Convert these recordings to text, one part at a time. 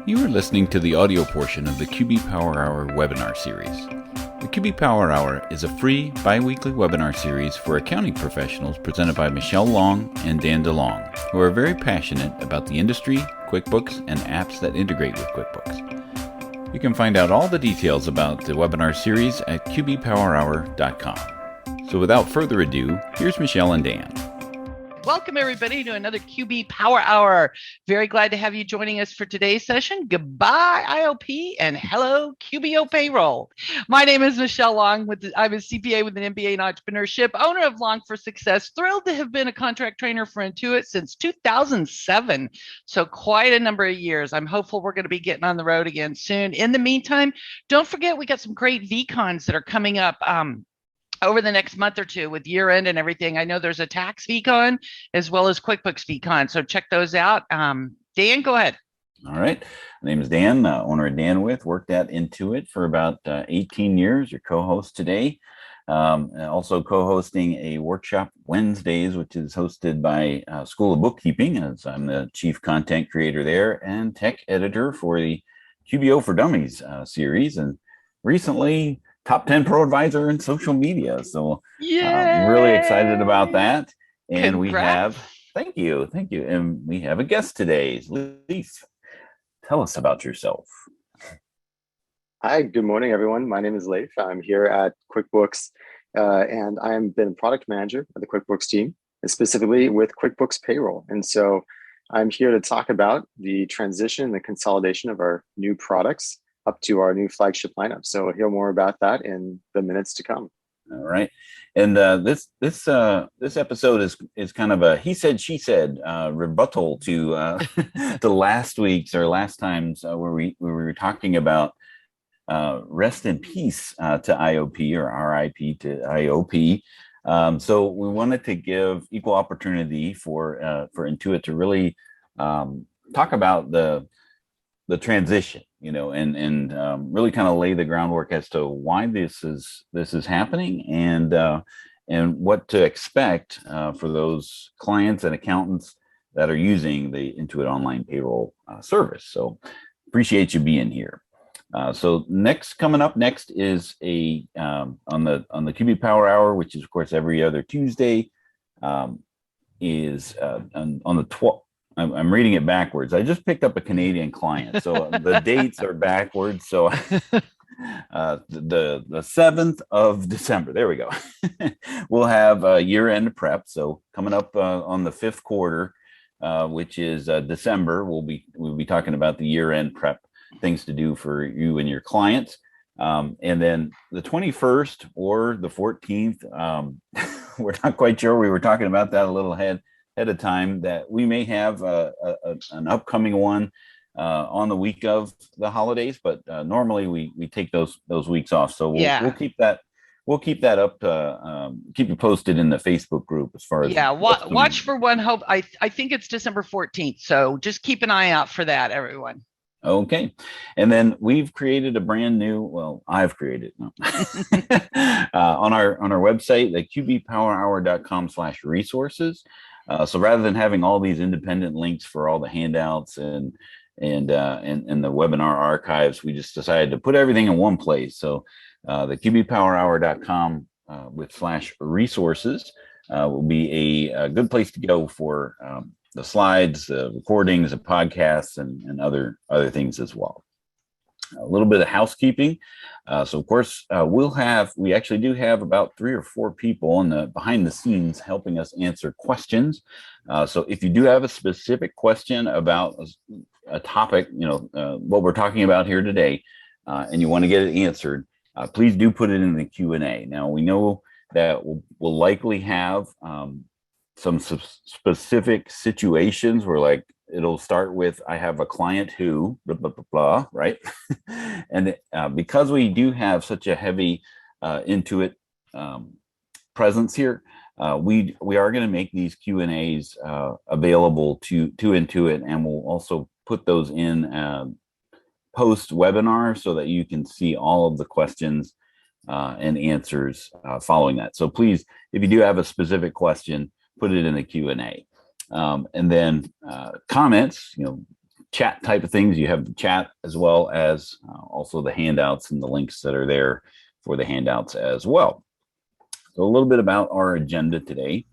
You are listening to the audio portion of the QB Power Hour webinar series. The QB Power Hour is a free biweekly webinar series for accounting professionals presented by Michelle Long and Dan DeLong, who are very passionate about the industry, QuickBooks, and apps that integrate with QuickBooks. You can find out all the details about the webinar series at qbpowerhour.com. So without further ado, here's Michelle and Dan. Welcome, everybody, to another QB Power Hour. Very glad to have you joining us for today's session. Goodbye, IOP, and hello, QBO Payroll. My name is Michelle Long. I'm a CPA with an MBA in entrepreneurship, owner of Long for Success. Thrilled to have been a contract trainer for Intuit since 2007. So quite a number of years. I'm hopeful we're going to be getting on the road again soon. In the meantime, don't forget we got some great VCons that are coming up over the next month or two with year end and everything. I know there's a tax VCon as well as QuickBooks VCon. So check those out. Dan, go ahead. All right. My name is Dan, owner of Dan With, worked at Intuit for about 18 years, your co-host today. Also co-hosting a workshop Wednesdays, which is hosted by School of Bookkeeping, as I'm the chief content creator there and tech editor for the QBO for Dummies series. And recently, top 10 ProAdvisor in social media. So I'm really excited about that. And Congrats. thank you. And we have a guest today. Lief, tell us about yourself. Hi, good morning, everyone. My name is Lief. I'm here at QuickBooks, and I am been product manager of the QuickBooks team, and specifically with QuickBooks Payroll. And so I'm here to talk about the transition and the consolidation of our new products up to our new flagship lineup. So we'll hear more about that in the minutes to come. All right. And this episode is kind of a he said, she said rebuttal to to last week's or last time's where we were talking about rest in peace to IOP or RIP to IOP. So we wanted to give equal opportunity for Intuit to really talk about the transition, and really kind of lay the groundwork as to why this is happening and what to expect for those clients and accountants that are using the Intuit Online Payroll service. So appreciate you being here. So coming up next is a on the QB Power Hour, which is of course every other Tuesday, is on the 12th. I'm reading it backwards. I just picked up a Canadian client, so the dates are backwards. So the 7th of December, there we go. We'll have year-end prep. So coming up on the 5th quarter, which is December, we'll be talking about the year-end prep, things to do for you and your clients. And then the 21st or the 14th, we're not quite sure. We were talking about that a little ahead of time, that we may have an upcoming one on the week of the holidays, but normally we take those weeks off. So we'll keep that up to keep you posted in the Facebook group as far as watch for one. Hope I think it's December 14th. So just keep an eye out for that, everyone. Okay. And then we've created a brand new, I've created on our website, the qbpowerhour.com/resources. So rather than having all these independent links for all the handouts and the webinar archives, we just decided to put everything in one place. So the qbpowerhour.com /resources will be a good place to go for the slides, recordings, the podcasts, and other things as well. A little bit of housekeeping. So of course, we actually do have about 3 or 4 people in the behind the scenes helping us answer questions. So if you do have a specific question about a topic, what we're talking about here today, and you want to get it answered, please do put it in the Q&A. Now we know that we'll likely have some specific situations where it'll start with, I have a client who, blah, blah, blah, blah, right? And because we do have such a heavy Intuit presence here, we are going to make these Q&As available to Intuit, and we'll also put those in post-webinar so that you can see all of the questions and answers following that. So please, if you do have a specific question, put it in the Q&A. And then comments, chat type of things. You have the chat as well as also the handouts and the links that are there for the handouts as well. So a little bit about our agenda today.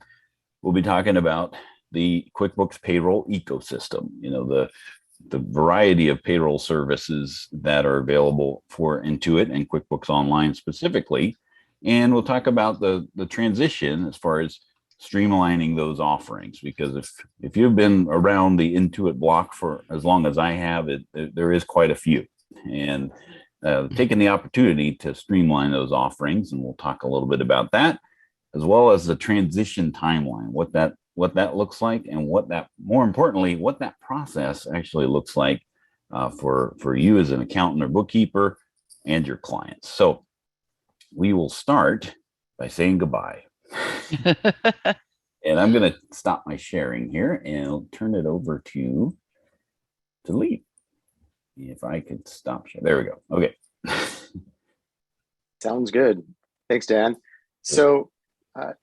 We'll be talking about the QuickBooks payroll ecosystem, the variety of payroll services that are available for Intuit and QuickBooks Online specifically. And we'll talk about the transition as far as streamlining those offerings, because if you've been around the Intuit block for as long as I have, there is quite a few. And taking the opportunity to streamline those offerings, and we'll talk a little bit about that, as well as the transition timeline, what that looks like, and more importantly, what that process actually looks like for you as an accountant or bookkeeper and your clients. So we will start by saying goodbye. And I'm going to stop my sharing here and I'll turn it over to Lief. If I could stop sharing. There we go. Okay. Sounds good. Thanks, Dan. So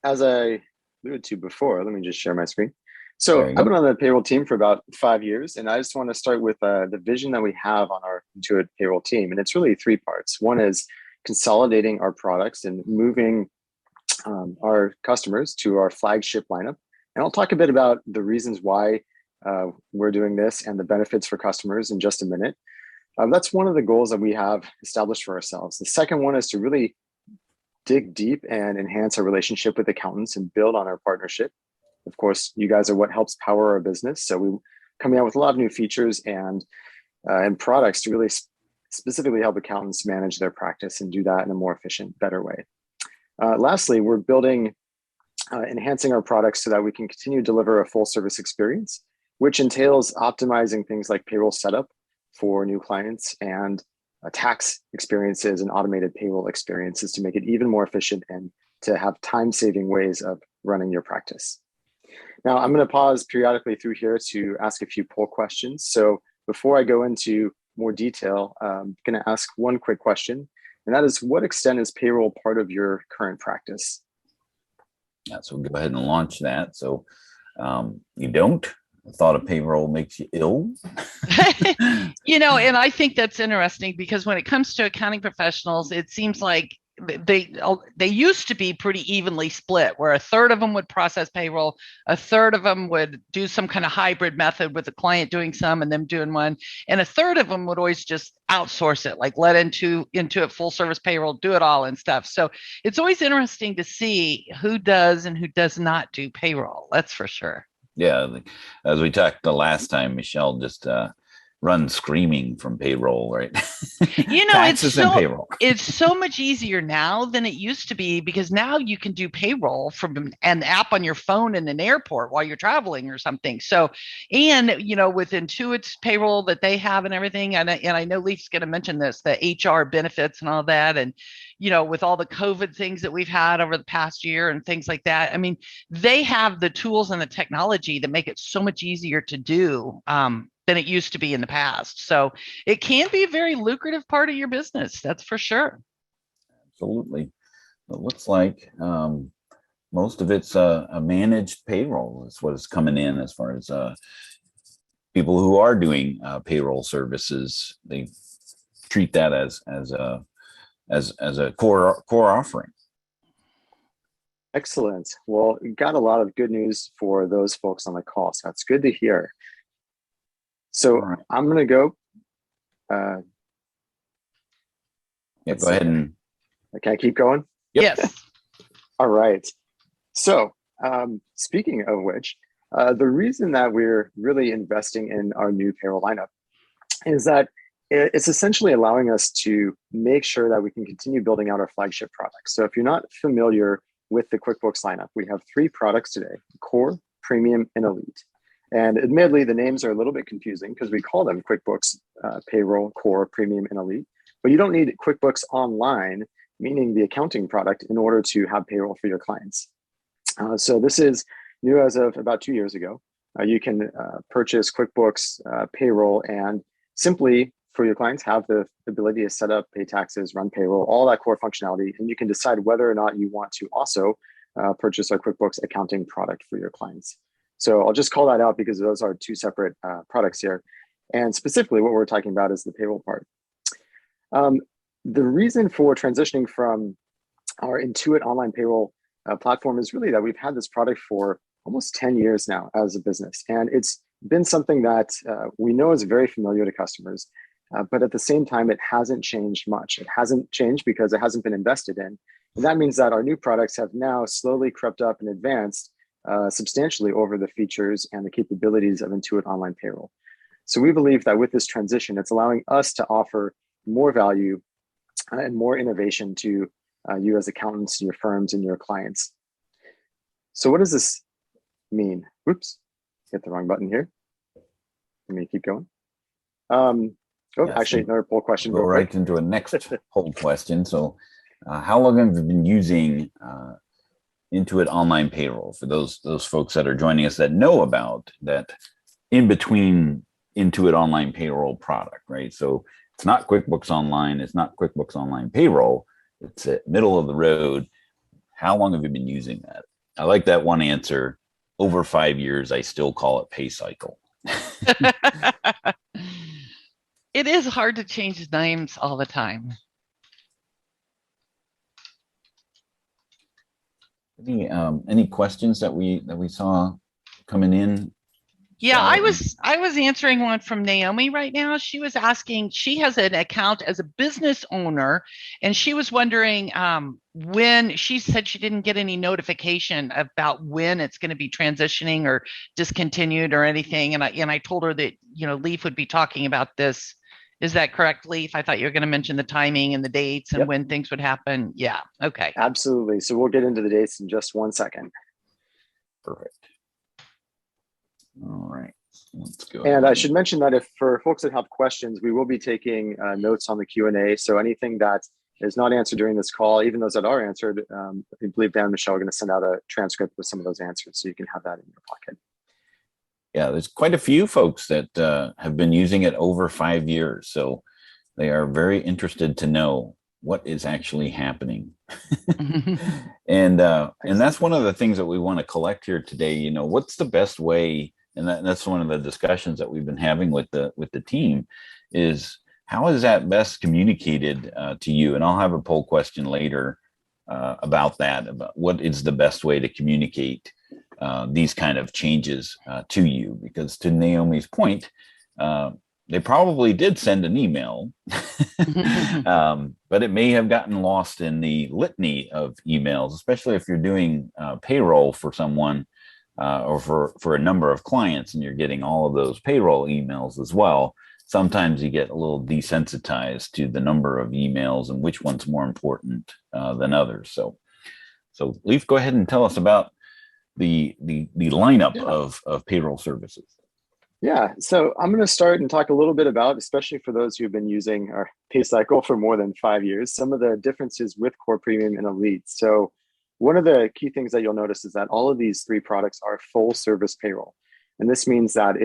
as I alluded to before, let me just share my screen. So I've been on the payroll team for about 5 years, and I just want to start with the vision that we have on our Intuit payroll team. And it's really 3 parts. One is consolidating our products and moving our customers to our flagship lineup. And I'll talk a bit about the reasons why we're doing this and the benefits for customers in just a minute. That's one of the goals that we have established for ourselves. The second one is to really dig deep and enhance our relationship with accountants and build on our partnership. Of course, you guys are what helps power our business. So we're coming out with a lot of new features and products to really specifically help accountants manage their practice and do that in a more efficient, better way. Lastly, we're building, enhancing our products so that we can continue to deliver a full service experience, which entails optimizing things like payroll setup for new clients and tax experiences and automated payroll experiences to make it even more efficient and to have time-saving ways of running your practice. Now, I'm going to pause periodically through here to ask a few poll questions. So before I go into more detail, I'm going to ask one quick question, and that is, what extent is payroll part of your current practice? Yeah, so go ahead and launch that. So you don't? The thought of payroll makes you ill. And I think that's interesting because when it comes to accounting professionals, it seems like they used to be pretty evenly split, where a third of them would process payroll, a third of them would do some kind of hybrid method with the client doing some and them doing one, and a third of them would always just outsource it, like let into a full service payroll, do it all and stuff. So it's always interesting to see who does and who does not do payroll. That's for sure. Yeah, as we talked the last time, Michelle just run screaming from payroll, right? Taxes and payroll. It's so much easier now than it used to be, because now you can do payroll from an app on your phone in an airport while you're traveling or something. So, and with Intuit's payroll that they have and everything, and I know Lief's going to mention this, the HR benefits and all that, and with all the COVID things that we've had over the past year and things like that. I mean, they have the tools and the technology that make it so much easier to do than it used to be in the past. So it can be a very lucrative part of your business. That's for sure. Absolutely. It looks like most of it's a managed payroll. That's what is coming in as far as people who are doing payroll services. They treat that as a core offering. Excellent. Well, we got a lot of good news for those folks on the call, so that's good to hear. So right. I'm going to go. Go ahead and. Can I keep going? Yep. Yes. All right. So speaking of which, the reason that we're really investing in our new payroll lineup is that it's essentially allowing us to make sure that we can continue building out our flagship products. So if you're not familiar with the QuickBooks lineup, we have 3 products today: Core, Premium, and Elite. And admittedly, the names are a little bit confusing because we call them QuickBooks Payroll, Core, Premium, and Elite. But you don't need QuickBooks Online, meaning the accounting product, in order to have payroll for your clients. So this is new as of about 2 years ago. You can purchase QuickBooks Payroll and simply, for your clients, have the ability to set up, pay taxes, run payroll, all that core functionality. And you can decide whether or not you want to also purchase our QuickBooks accounting product for your clients. So I'll just call that out because those are 2 separate products here. And specifically what we're talking about is the payroll part. The reason for transitioning from our Intuit Online Payroll platform is really that we've had this product for almost 10 years now as a business. And it's been something that we know is very familiar to customers, but at the same time, it hasn't changed much. It hasn't changed because it hasn't been invested in. And that means that our new products have now slowly crept up and advanced substantially over the features and the capabilities of Intuit Online Payroll. So we believe that with this transition, it's allowing us to offer more value and more innovation to you as accountants, your firms, and your clients. So what does this mean? Oops, hit the wrong button here. Let me keep going. Actually, another poll question. Go right into a next poll question. So how long have you been using Intuit Online Payroll? For those folks that are joining us that know about that in between Intuit Online Payroll product, right? So it's not QuickBooks Online, it's not QuickBooks Online Payroll, it's at middle of the road. How long have you been using that? I like that one answer. Over 5 years, I still call it pay cycle. It is hard to change names all the time. Any questions that we saw coming in? Yeah, I was answering one from Naomi right now. She was asking, she has an account as a business owner, and she was wondering when she said she didn't get any notification about when it's going to be transitioning or discontinued or anything. And I told her that, Lief would be talking about this. Is that correct, Lief? I thought you were going to mention the timing and the dates and when things would happen. Yeah. Okay. Absolutely. So we'll get into the dates in just 1 second. Perfect. All right, let's go. And I should mention that if for folks that have questions, we will be taking notes on the Q&A. So anything that is not answered during this call, even those that are answered, I believe Dan and Michelle are going to send out a transcript with some of those answers, so you can have that in your pocket. Yeah, there's quite a few folks that have been using it over 5 years. So they are very interested to know what is actually happening. And that's one of the things that we want to collect here today. What's the best way? And that's one of the discussions that we've been having with the team is how is that best communicated to you? And I'll have a poll question later about that, about what is the best way to communicate these kind of changes to you, because to Naomi's point, they probably did send an email, but it may have gotten lost in the litany of emails, especially if you're doing payroll for someone or for a number of clients and you're getting all of those payroll emails as well. Sometimes you get a little desensitized to the number of emails and which one's more important than others. So Lief, go ahead and tell us about the lineup of payroll services. Yeah, so I'm going to start and talk a little bit about, especially for those who've been using our pay cycle for more than 5 years, some of the differences with Core Premium and Elite. So one of the key things that you'll notice is that all of these three products are full service payroll. And this means that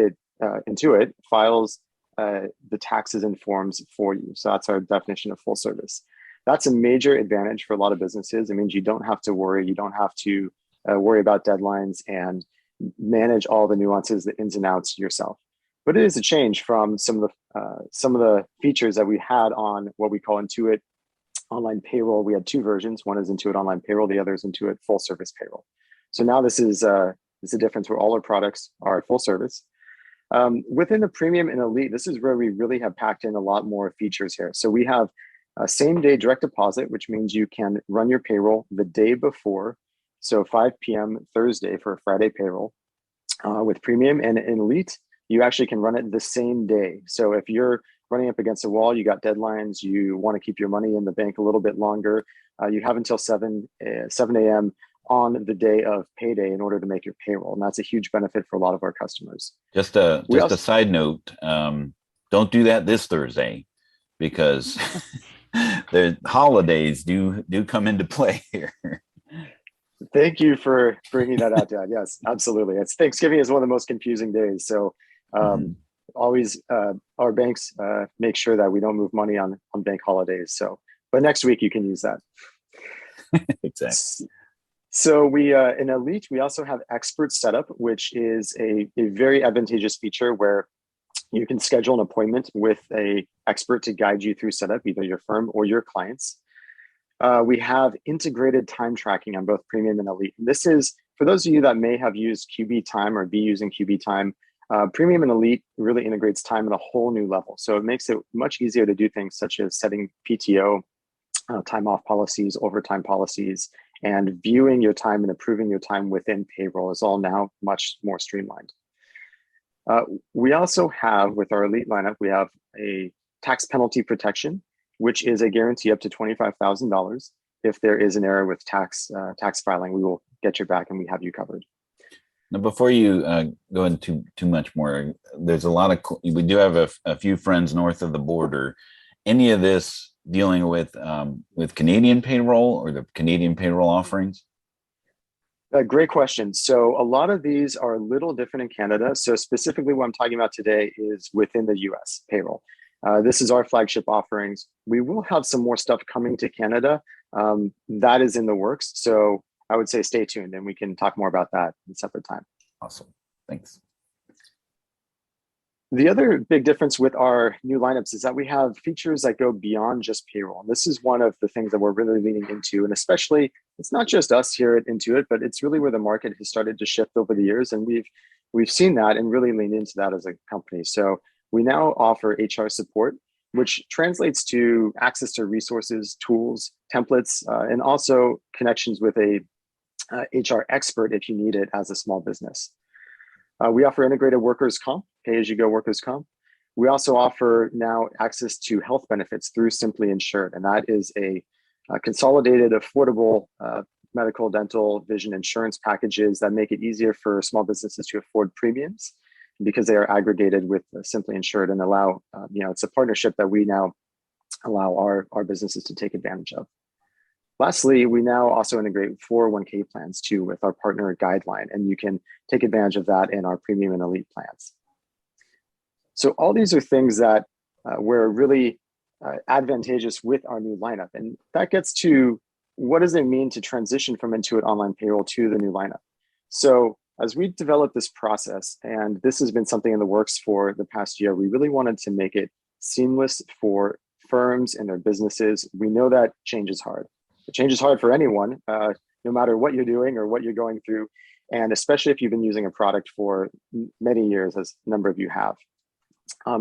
Intuit files the taxes and forms for you. So that's our definition of full service. That's a major advantage for a lot of businesses. It means you don't have to worry. You don't have to worry about deadlines and manage all the nuances, the ins and outs yourself. But it is a change from some of the features that we had on what we call Intuit Online Payroll. We had two versions. One is Intuit Online Payroll. The other is Intuit Full Service Payroll. So now this is a difference where all our products are full service. Within the Premium and Elite, this is where we really have packed in a lot more features here. So we have a same-day direct deposit, which means you can run your payroll the day before. So 5 p.m. Thursday for a Friday payroll. With Premium and Elite, you actually can run it the same day. So if you're running up against a wall, you got deadlines, you want to keep your money in the bank a little bit longer, you have until 7 a.m. on the day of payday in order to make your payroll. And that's a huge benefit for a lot of our customers. Just a side note, don't do that this Thursday because the holidays do come into play here. Thank you for bringing that out, Dad. Yes, absolutely. Thanksgiving is one of the most confusing days. So always our banks make sure that we don't move money on bank holidays. So, but next week you can use that. Exactly. So we in Elite, we also have expert setup, which is a very advantageous feature where You can schedule an appointment with an expert to guide you through setup, either your firm or your clients. We have integrated time tracking on both Premium and Elite. This is, for those of you that may have used QB Time or be using QB Time, Premium and Elite really integrates time at a whole new level. So it makes it much easier to do things such as setting PTO, time off policies, overtime policies, and viewing your time and approving your time within payroll is all now much more streamlined. We also have, with our Elite lineup, we have a tax penalty protection, which is a guarantee up to $25,000. If there is an error with tax filing, we will get your back and we have you covered. Now, before you go into too much more, there's a lot of, we do have a few friends north of the border. Any of this dealing with Canadian payroll or the Canadian payroll offerings? Great question. So a lot of these are a little different in Canada. So specifically what I'm talking about today is within the US payroll. This is our flagship offerings. We will have some more stuff coming to Canada. That is in the works. So I would say stay tuned and we can talk more about that in a separate time. Awesome. Thanks. The other big difference with our new lineups is that we have features that go beyond just payroll. And this is one of the things that we're really leaning into. And especially, it's not just us here at Intuit, but it's really where the market has started to shift over the years. And we've seen that and really leaned into that as a company. So we now offer HR support, which translates to access to resources, tools, templates, and also connections with a HR expert if you need it as a small business. We offer integrated workers' comp, pay-as-you-go workers' comp. We also offer now access to health benefits through Simply Insured, and that is a consolidated, affordable medical, dental, vision insurance packages that make it easier for small businesses to afford premiums because they are aggregated with Simply Insured and allow, it's a partnership that we now allow our businesses to take advantage of. Lastly, we now also integrate 401k plans too with our partner Guideline, and you can take advantage of that in our Premium and Elite plans. So all these are things that were really advantageous with our new lineup. And that gets to what does it mean to transition from Intuit Online Payroll to the new lineup? So as we developed this process, and this has been something in the works for the past year, we really wanted to make it seamless for firms and their businesses. We know that change is hard. Change is hard for anyone, no matter what you're doing or what you're going through, and especially if you've been using a product for many years, as a number of you have.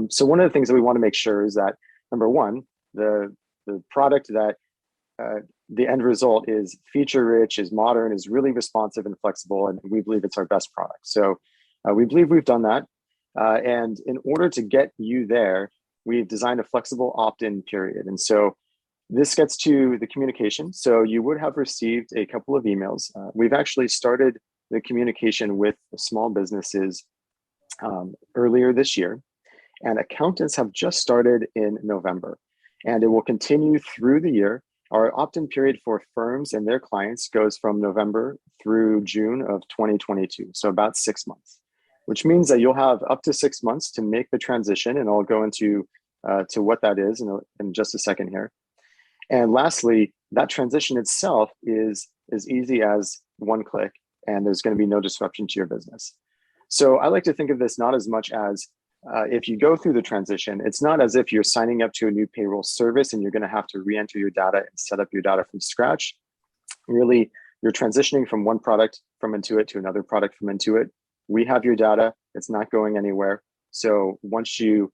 So one of the things that we want to make sure is that, number one, the product that the end result is feature-rich, is modern, is really responsive and flexible, and we believe it's our best product. So we believe we've done that. And in order to get you there, we've designed a flexible opt-in period. And so this gets to the communication. So you would have received a couple of emails. We've actually started the communication with small businesses earlier this year, and accountants have just started in November, and it will continue through the year. Our opt-in period for firms and their clients goes from November through June of 2022, so about 6 months, which means that you'll have up to 6 months to make the transition, and I'll go into to what that is in just a second here. And lastly, that transition itself is as easy as one click, and there's going to be no disruption to your business. So I like to think of this not as much as if you go through the transition, it's not as if you're signing up to a new payroll service and you're going to have to re-enter your data and set up your data from scratch. Really, you're transitioning from one product from Intuit to another product from Intuit. We have your data. It's not going anywhere. So once you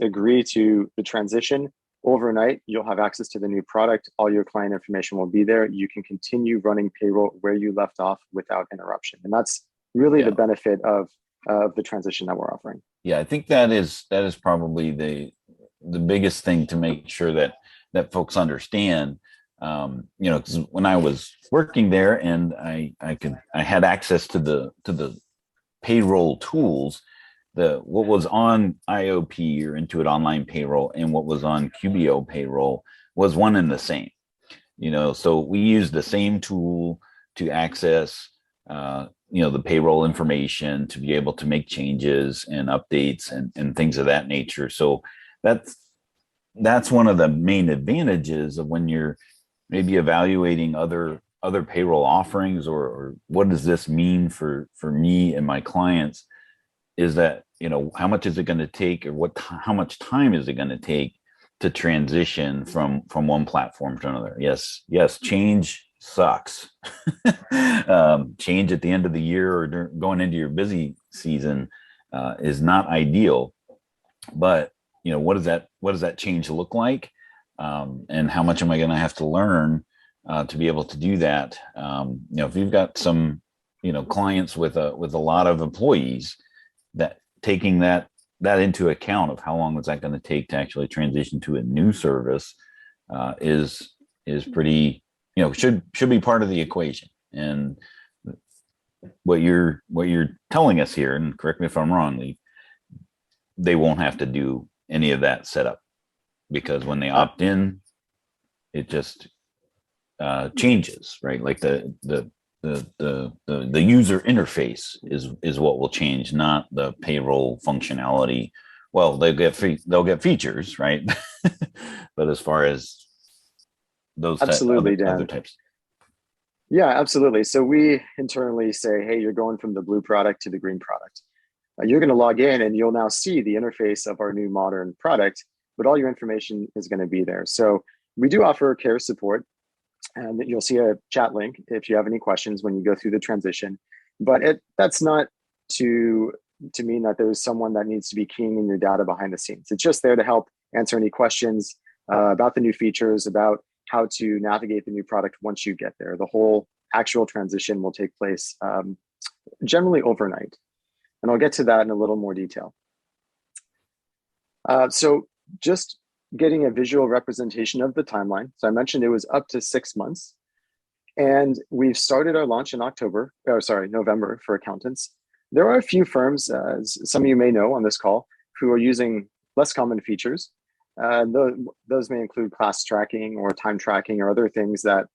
agree to the transition, overnight, you'll have access to the new product. All your client information will be there. You can continue running payroll where you left off without interruption. And that's really the benefit of the transition that we're offering. Yeah, I think that is probably the biggest thing to make sure that folks understand. Because when I was working there and I had access to the payroll tools, what was on IOP or Intuit Online Payroll and what was on QBO payroll was one and the same. So we used the same tool to access the payroll information, to be able to make changes and updates and things of that nature. So that's one of the main advantages of when you're maybe evaluating other payroll offerings or what does this mean for me and my clients, is that how much is it going to take, or how much time is it going to take to transition from one platform to another? Yes, change sucks. Change at the end of the year or going into your busy season is not ideal. But what does that change look like, and how much am I going to have to learn to be able to do that? If you've got some clients with a lot of employees, that taking that into account of how long is that going to take to actually transition to a new service is pretty, should be part of the equation. And what you're telling us here, and correct me if I'm wrong, Lee, they won't have to do any of that setup, because when they opt in, it just changes, right? Like the user interface is what will change, not the payroll functionality. Well, they'll get features, right? But as far as those other types. Yeah, absolutely. So we internally say, hey, you're going from the blue product to the green product. You're going to log in and you'll now see the interface of our new modern product, but all your information is going to be there. So we do offer care support, and you'll see a chat link if you have any questions when you go through the transition. But that's not to mean that there's someone that needs to be keying in your data behind the scenes. It's just there to help answer any questions about the new features, about how to navigate the new product once you get there. The whole actual transition will take place generally overnight. And I'll get to that in a little more detail. So just getting a visual representation of the timeline. So I mentioned it was up to 6 months. And we've started our launch in November for accountants. There are a few firms, as some of you may know on this call, who are using less common features. Those may include class tracking or time tracking or other things that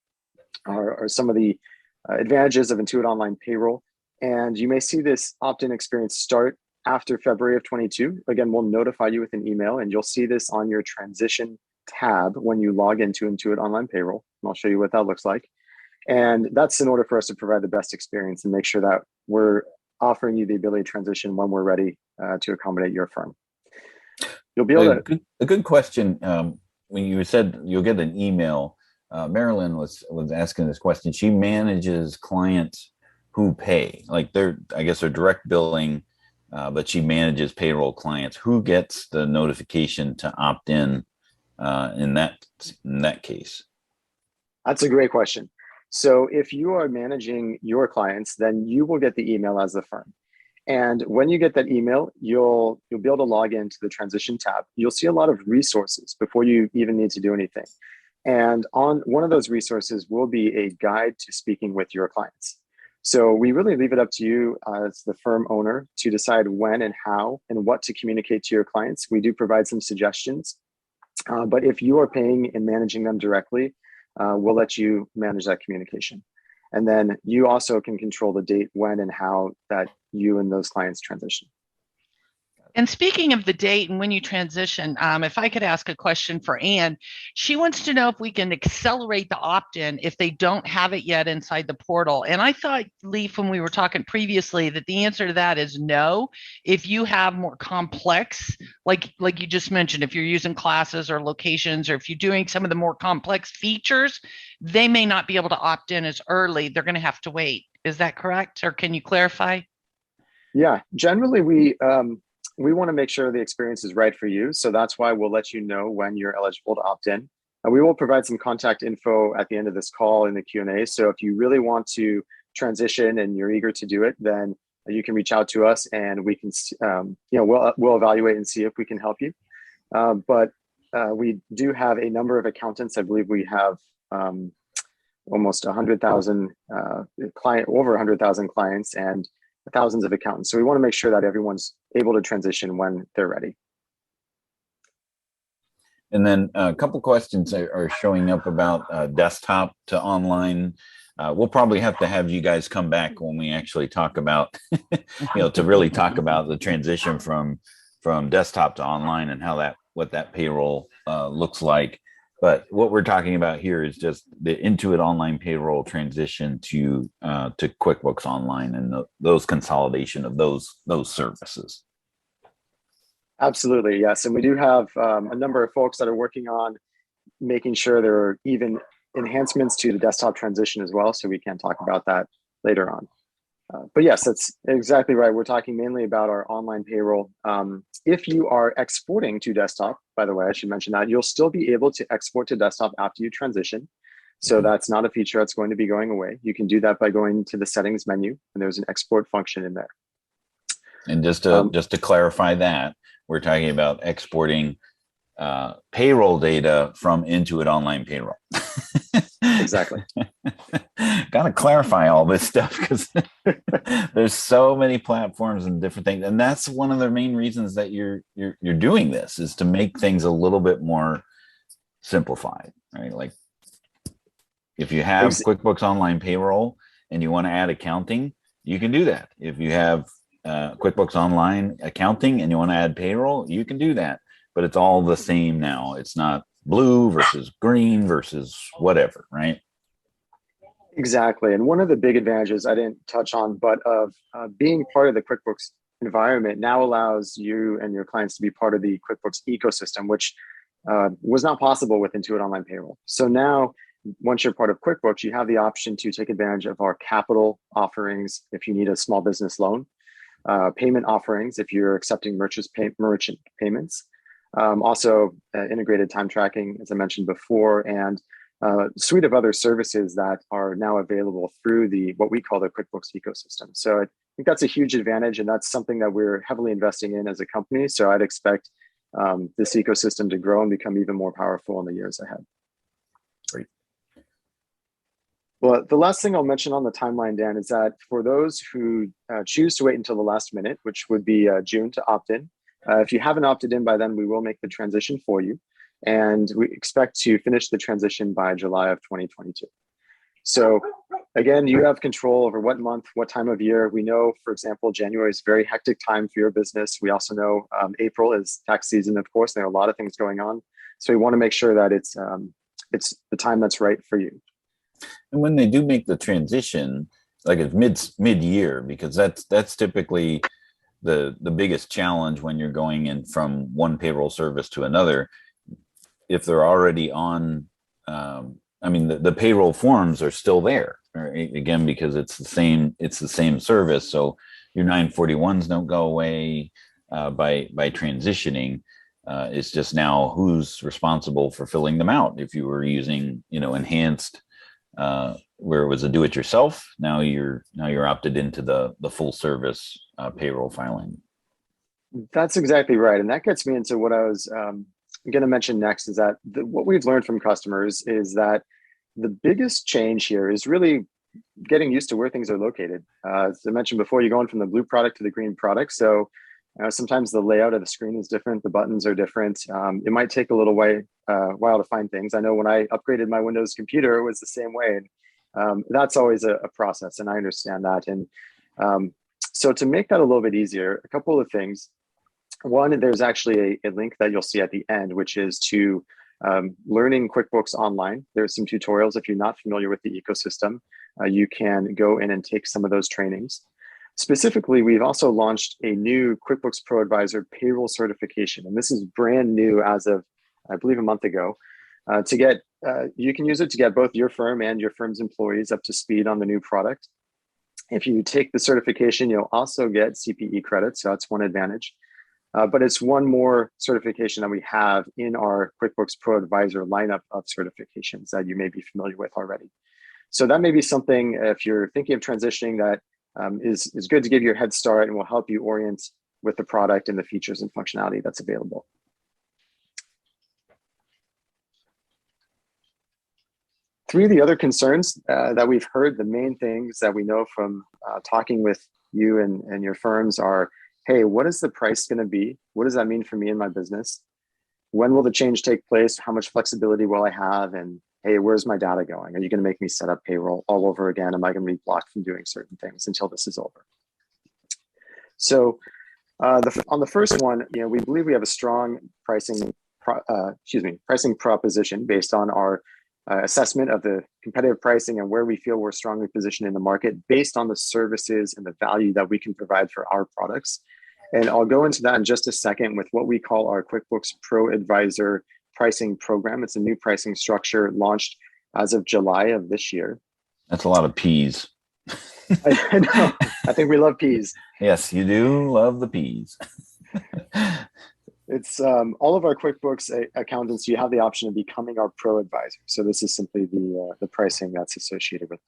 are some of the advantages of Intuit Online Payroll. And you may see this opt-in experience start after February of 22. Again, we'll notify you with an email, and you'll see this on your transition tab when you log into Intuit Online Payroll. And I'll show you what that looks like. And that's in order for us to provide the best experience and make sure that we're offering you the ability to transition when we're ready to accommodate your firm. You'll be able to. A good question. When you said you'll get an email, Marilyn was asking this question. She manages clients who pay, like they're direct billing, but she manages payroll clients. Who gets the notification to opt in that case? That's a great question. So if you are managing your clients, then you will get the email as the firm. And when you get that email, you'll be able to log into the transition tab. You'll see a lot of resources before you even need to do anything. And on one of those resources will be a guide to speaking with your clients. So we really leave it up to you as the firm owner to decide when and how and what to communicate to your clients. We do provide some suggestions, but if you are paying and managing them directly, we'll let you manage that communication. And then you also can control the date, when, and how that you and those clients transition. And speaking of the date and when you transition, if I could ask a question for Anne, she wants to know if we can accelerate the opt-in if they don't have it yet inside the portal. And I thought, Lief, when we were talking previously, that the answer to that is no. If you have more complex, like you just mentioned, if you're using classes or locations, or if you're doing some of the more complex features, they may not be able to opt in as early. They're going to have to wait. Is that correct? Or can you clarify? Yeah, generally we want to make sure the experience is right for you. So that's why we'll let you know when you're eligible to opt in. And we will provide some contact info at the end of this call in the Q&A. So if you really want to transition and you're eager to do it, then you can reach out to us and we can, we'll evaluate and see if we can help you. But we do have a number of accountants. I believe we have almost 100,000 over 100,000 clients and thousands of accountants. So we want to make sure that everyone's able to transition when they're ready. And then a couple questions are showing up about desktop to online. We'll probably have to have you guys come back when we actually talk about, to really talk about the transition from desktop to online and what that payroll looks like. But what we're talking about here is just the Intuit Online Payroll transition to QuickBooks Online and those consolidation of those services. Absolutely, yes. And we do have a number of folks that are working on making sure there are even enhancements to the desktop transition as well. So we can talk about that later on. But yes, that's exactly right. We're talking mainly about our online payroll. If you are exporting to desktop, by the way, I should mention that you'll still be able to export to desktop after you transition. So that's not a feature that's going to be going away. You can do that by going to the settings menu, and there's an export function in there. And just to clarify that, we're talking about exporting payroll data from Intuit Online Payroll. Exactly. Got to clarify all this stuff because there's so many platforms and different things, and that's one of the main reasons that you're doing this, is to make things a little bit more simplified, right? Like if you have QuickBooks Online Payroll and you want to add accounting, you can do that. If you have QuickBooks Online Accounting and you want to add payroll, you can do that. But it's all the same now. It's not blue versus green versus whatever, right? Exactly. And one of the big advantages I didn't touch on, but of being part of the QuickBooks environment now allows you and your clients to be part of the QuickBooks ecosystem, which was not possible with Intuit Online Payroll. So now, once you're part of QuickBooks, you have the option to take advantage of our capital offerings if you need a small business loan, payment offerings if you're accepting merchant payments, also integrated time tracking, as I mentioned before, and a suite of other services that are now available through what we call the QuickBooks ecosystem. So I think that's a huge advantage, and that's something that we're heavily investing in as a company. So I'd expect this ecosystem to grow and become even more powerful in the years ahead. Great. Well, the last thing I'll mention on the timeline, Dan, is that for those who choose to wait until the last minute, which would be June to opt in, if you haven't opted in by then, we will make the transition for you. And we expect to finish the transition by July of 2022. So again, you have control over what month, what time of year. We know, for example, January is a very hectic time for your business. We also know April is tax season, of course. There are a lot of things going on. So we want to make sure that it's the time that's right for you. And when they do make the transition, like it's mid-year, because that's typically the biggest challenge when you're going in from one payroll service to another. If they're already on, the payroll forms are still there, right? Again, because it's the same service. So your 941s don't go away by transitioning. It's just now who's responsible for filling them out. If you were using, enhanced, where it was a do-it-yourself, now you're opted into the full service payroll filing. That's exactly right, and that gets me into what I was going to mention next. Is that what we've learned from customers is that the biggest change here is really getting used to where things are located. As I mentioned before, you're going from the blue product to the green product, so sometimes the layout of the screen is different, the buttons are different. It might take a little while to find things. I know when I upgraded my Windows computer, it was the same way. And that's always a process, and I understand that. And so to make that a little bit easier, a couple of things. One, there's actually a link that you'll see at the end, which is to learning QuickBooks Online. There's some tutorials. If you're not familiar with the ecosystem, you can go in and take some of those trainings. Specifically, we've also launched a new QuickBooks ProAdvisor payroll certification, and this is brand new as of, I believe, a month ago. You can use it to get both your firm and your firm's employees up to speed on the new product. If you take the certification, you'll also get CPE credits, so that's one advantage. But it's one more certification that we have in our QuickBooks ProAdvisor lineup of certifications that you may be familiar with already. So that may be something, if you're thinking of transitioning, that is good to give you a head start and will help you orient with the product and the features and functionality that's available. Three of the other concerns that we've heard, the main things that we know from talking with you and your firms are, hey, what is the price going to be? What does that mean for me and my business? When will the change take place? How much flexibility will I have? And hey, where's my data going? Are you going to make me set up payroll all over again? Am I going to be blocked from doing certain things until this is over? So on the first one, we believe we have a strong pricing proposition based on our assessment of the competitive pricing and where we feel we're strongly positioned in the market based on the services and the value that we can provide for our products. And I'll go into that in just a second with what we call our QuickBooks ProAdvisor pricing program. It's a new pricing structure launched as of July of this year. That's a lot of P's. I know. I think we love P's. Yes, you do love the P's. It's all of our QuickBooks accountants, you have the option of becoming our pro advisor. So this is simply the pricing that's associated with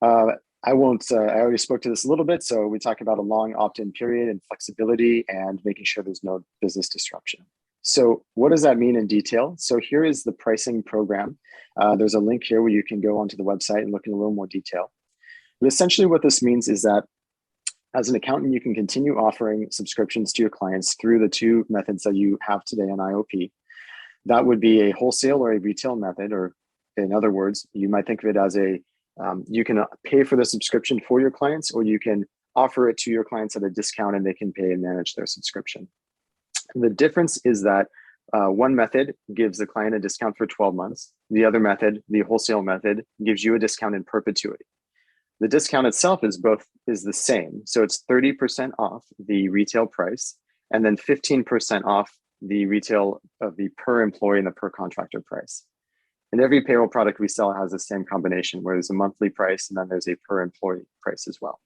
that. I already spoke to this a little bit. So we talk about a long opt-in period and flexibility and making sure there's no business disruption. So what does that mean in detail? So here is the pricing program. There's a link here where you can go onto the website and look in a little more detail. But essentially what this means is that as an accountant, you can continue offering subscriptions to your clients through the two methods that you have today in IOP. That would be a wholesale or a retail method, or in other words, you might think of it as you can pay for the subscription for your clients, or you can offer it to your clients at a discount and they can pay and manage their subscription. The difference is that one method gives the client a discount for 12 months. The other method, the wholesale method, gives you a discount in perpetuity. The discount itself is the same. So it's 30% off the retail price and then 15% off the retail of the per employee and the per contractor price. And every payroll product we sell has the same combination where there's a monthly price and then there's a per employee price as well.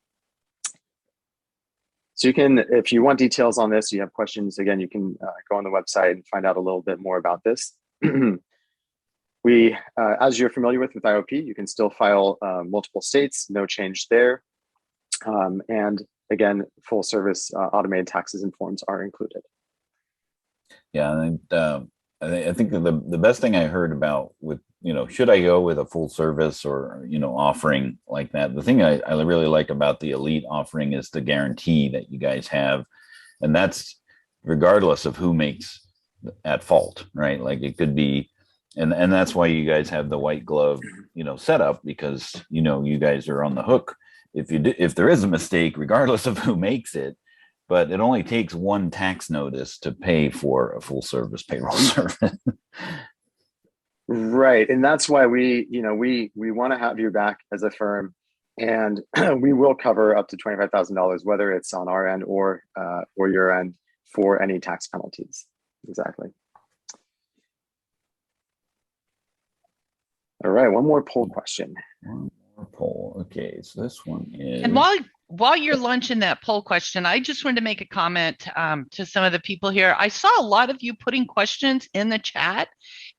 So you can, if you want details on this, you have questions, again, you can go on the website and find out a little bit more about this. As you're familiar with IOP, you can still file multiple states, no change there. And again, full service automated taxes and forms are included. Yeah, I think the best thing I heard about with, should I go with a full service or, offering like that? The thing I really like about the Elite offering is the guarantee that you guys have. And that's regardless of who makes at fault, right? Like it could be, and that's why you guys have the white glove, setup, because, you guys are on the hook if there is a mistake, regardless of who makes it. But it only takes one tax notice to pay for a full service payroll service. Right. And that's why we want to have your back as a firm, and we will cover up to $25,000, whether it's on our end or your end, for any tax penalties. Exactly. All right. One more poll question. One more poll. Okay. So this one is. And while you're launching that poll question, I just wanted to make a comment to some of the people here. I saw a lot of you putting questions in the chat.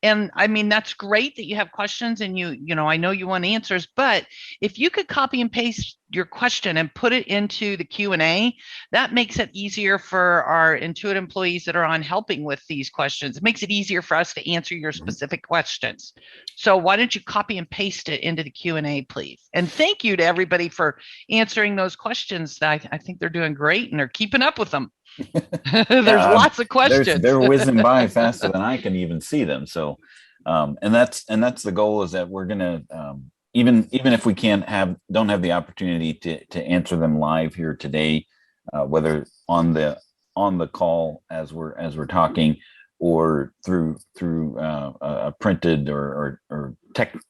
And I mean, that's great that you have questions and I know you want answers, but if you could copy and paste your question and put it into the Q&A, that makes it easier for our Intuit employees that are on helping with these questions. It makes it easier for us to answer your specific questions. So why don't you copy and paste it into the Q&A, please? And thank you to everybody for answering those questions. I think they're doing great and they're keeping up with them. There's lots of questions. They're whizzing by faster than I can even see them. So, and that's the goal, is that we're gonna even if we don't have the opportunity to answer them live here today, whether on the call as we're talking, or through a printed or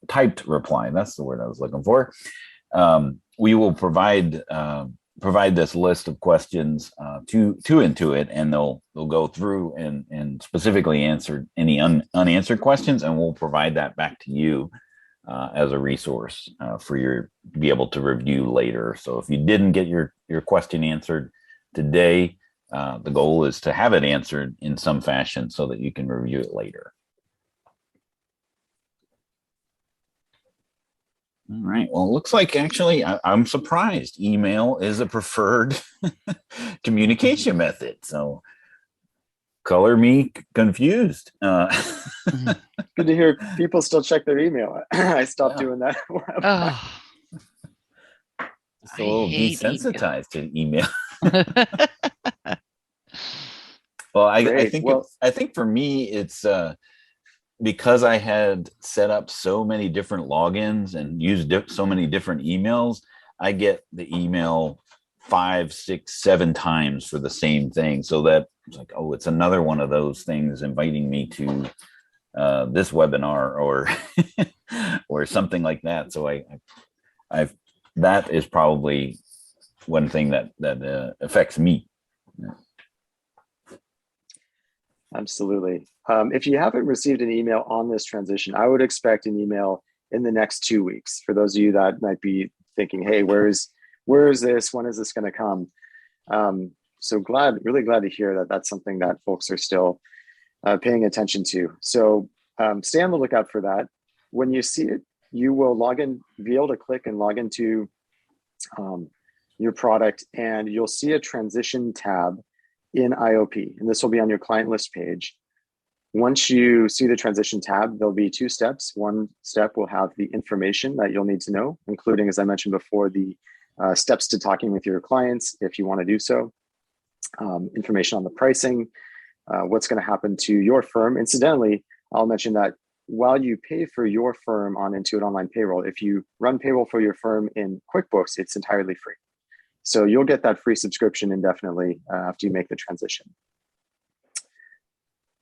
typed reply. That's the word I was looking for. We will provide this list of questions to Intuit, and they'll go through and specifically answer any unanswered questions, and we'll provide that back to you as a resource for to be able to review later. So if you didn't get your question answered today, the goal is to have it answered in some fashion so that you can review it later. All right. Well, it looks like actually I'm surprised. Email is a preferred communication method. So color me confused. Good to hear people still check their email. I stopped doing that. Just a little desensitized to email. Well, I think for me, it's because I had set up so many different logins and used so many different emails, I get the email 5, 6, 7 times for the same thing. So that it's like, oh, it's another one of those things inviting me to this webinar or or something like that. So that is probably one thing that affects me. Absolutely. If you haven't received an email on this transition, I would expect an email in the next 2 weeks. For those of you that might be thinking, hey, where is this? When is this going to come? So really glad to hear that that's something that folks are still paying attention to. So stay on the lookout for that. When you see it, you will be able to click and log into your product, and you'll see a transition tab in IOP, and this will be on your client list page. Once you see the transition tab, there'll be 2 steps. One step will have the information that you'll need to know, including, as I mentioned before, the steps to talking with your clients if you want to do so, information on the pricing, what's going to happen to your firm. Incidentally, I'll mention that while you pay for your firm on Intuit Online Payroll, if you run payroll for your firm in QuickBooks, it's entirely free. So you'll get that free subscription indefinitely after you make the transition.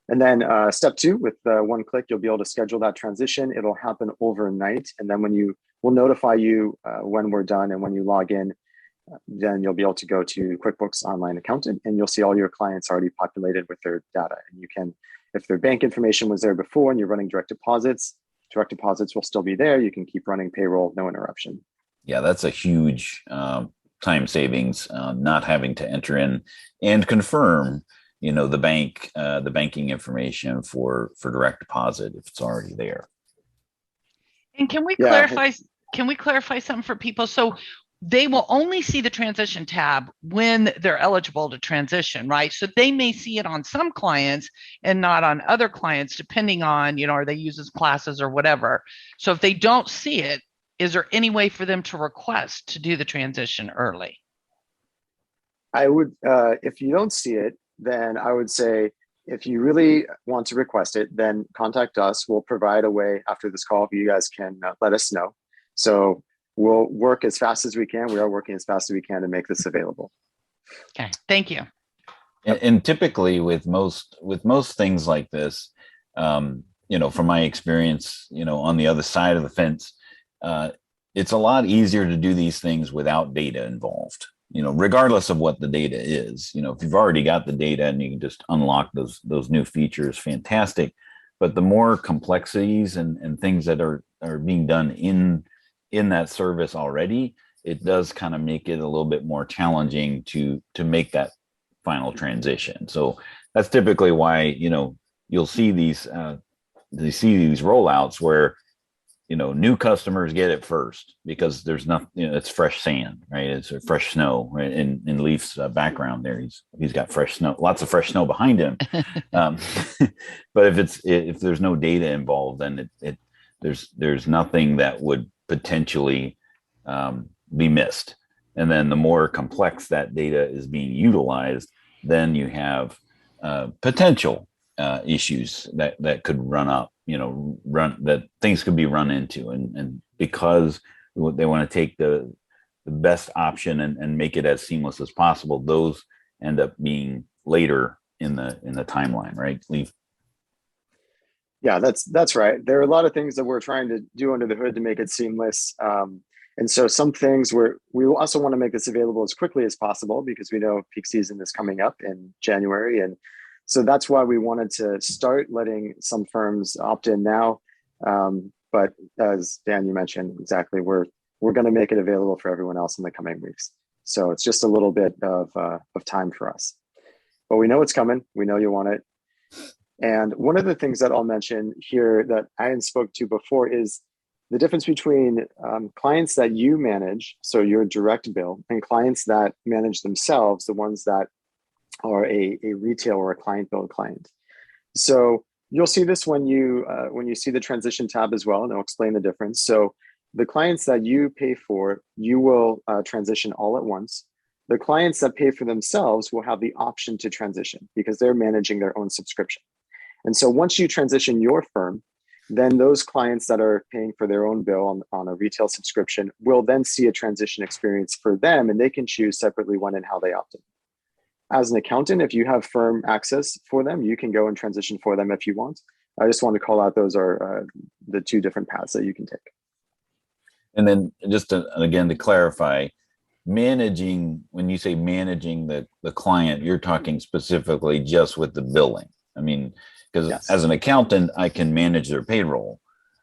And then step 2, with one click, you'll be able to schedule that transition. It'll happen overnight. And then we'll notify you when we're done, and when you log in, then you'll be able to go to QuickBooks Online Accountant, and you'll see all your clients already populated with their data. And you can, if their bank information was there before and you're running direct deposits will still be there. You can keep running payroll, no interruption. Yeah, that's a huge time savings, not having to enter in and confirm, the banking information for direct deposit if it's already there. And can we clarify something for people? So they will only see the transition tab when they're eligible to transition, right? So they may see it on some clients and not on other clients, depending on, are they use as classes or whatever. So if they don't see it, is there any way for them to request to do the transition early? I would, if you don't see it, then I would say, if you really want to request it, then contact us. We'll provide a way after this call. You guys can let us know. So we'll work as fast as we can. We are working as fast as we can to make this available. Okay, thank you. And typically with most things like this, from my experience, on the other side of the fence, it's a lot easier to do these things without data involved. Regardless of what the data is, if you've already got the data and you can just unlock those new features, fantastic. But the more complexities and things that are being done in that service already, it does kind of make it a little bit more challenging to make that final transition. So that's typically why, you'll see these rollouts where, new customers get it first because there's nothing, it's fresh sand, right? It's fresh snow, right? In Lief's background there, he's got fresh snow, lots of fresh snow behind him. But if there's no data involved, then there's nothing that would potentially be missed. And then the more complex that data is being utilized, then you have potential issues that could run up, that things could be run into. And because they want to take the best option and make it as seamless as possible, those end up being later in the timeline, right, Lief? Yeah, that's right. There are a lot of things that we're trying to do under the hood to make it seamless. And so some things we also want to make this available as quickly as possible, because we know peak season is coming up in January. And so that's why we wanted to start letting some firms opt in now. But as Dan, you mentioned, exactly, we're going to make it available for everyone else in the coming weeks. So it's just a little bit of time for us. But we know it's coming. We know you want it. And one of the things that I'll mention here that I hadn't spoke to before is the difference between clients that you manage, so your direct bill, and clients that manage themselves, the ones that are a retail or a client bill client. So you'll see this when you see the transition tab as well, and I'll explain the difference. So the clients that you pay for, you will transition all at once. The clients that pay for themselves will have the option to transition because they're managing their own subscription. And so once you transition your firm, then those clients that are paying for their own bill on a retail subscription will then see a transition experience for them, and they can choose separately when and how they opt in. As an accountant, if you have firm access for them, you can go and transition for them if you want. I just want to call out those are the 2 different paths that you can take. And then just again to clarify, managing, when you say managing the client, you're talking specifically just with the billing. I mean, because Yes. as an accountant, I can manage their payroll,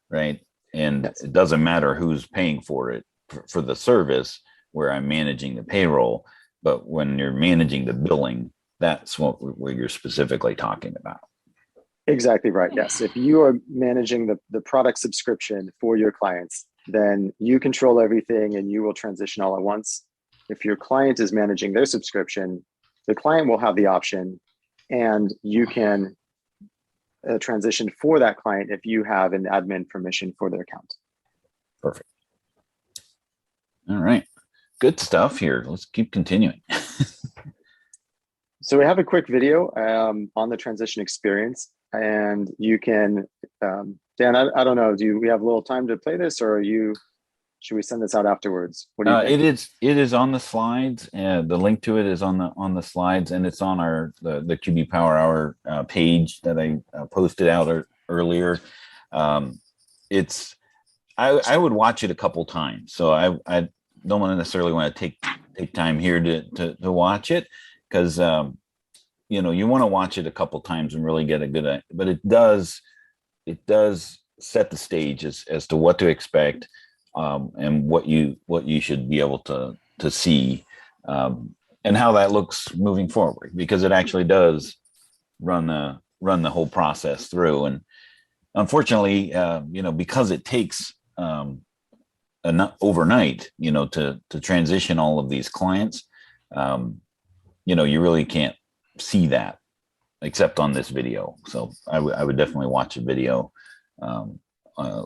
right? And Yes. it doesn't matter who's paying for it for the service where I'm managing the payroll. But when you're managing the billing, that's what you're specifically talking about. Exactly right. Yes. If you are managing the product subscription for your clients, then you control everything and you will transition all at once. If your client is managing their subscription, the client will have the option, and you can transition for that client if you have an admin permission for their account. Perfect. All right. Good stuff here. Let's keep continuing. So we have a quick video on the transition experience, and you can, Dan, I don't know, do we have a little time to play this, or should we send this out afterwards? What do you think? It is on the slides, and the link to it is on the slides, and it's on the QB Power Hour page that I posted out earlier. I would watch it a couple times, so I don't necessarily want to take time here to watch it, because you want to watch it a couple times and really get a good, but it does set the stage as to what to expect, and what you should be able to see, and how that looks moving forward, because it actually does run the whole process through. And unfortunately, because it takes overnight, to transition all of these clients, you really can't see that except on this video. So I would definitely watch a video